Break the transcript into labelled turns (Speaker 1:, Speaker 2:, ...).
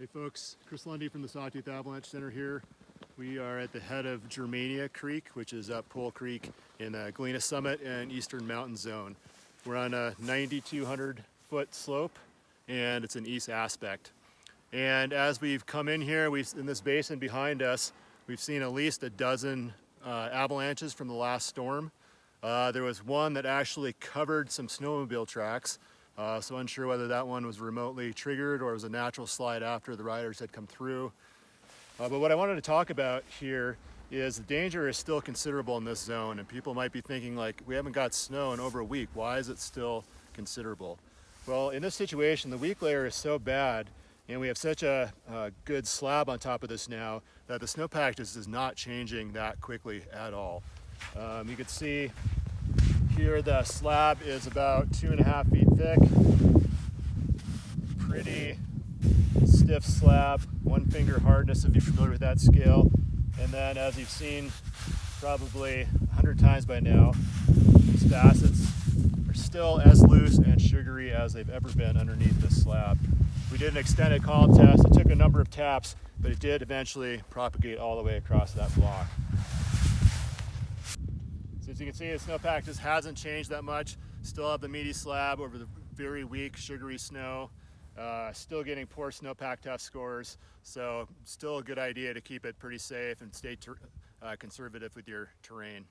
Speaker 1: Hey folks, Chris Lundy from the Sawtooth Avalanche Center here. We are at the head of Germania Creek, which is up Pole Creek in Galena Summit and Eastern Mountain Zone. We're on a 9,200 foot slope and it's an east aspect. And as we've come in here, in this basin behind us, we've seen at least a dozen avalanches from the last storm. There was one that actually covered some snowmobile tracks. So unsure whether that one was remotely triggered or was a natural slide after the riders had come through. But what I wanted to talk about here is the danger is still considerable in this zone, and people might be thinking like, we haven't got snow in over a week, why is it still considerable? Well, in this situation, the weak layer is so bad and we have such a good slab on top of this now that the snowpack just is not changing that quickly at all. You can see here the slab is about 2.5 feet thick. Pretty stiff slab, 1 finger hardness if you're familiar with that scale. And then as you've seen probably 100 times by now, these facets are still as loose and sugary as they've ever been underneath this slab. We did an extended column test. It took a number of taps, but it did eventually propagate all the way across that block. So as you can see, the snowpack just hasn't changed that much. Still have the meaty slab over the very weak sugary snow. Still getting poor snowpack test scores. So still a good idea to keep it pretty safe and stay conservative with your terrain.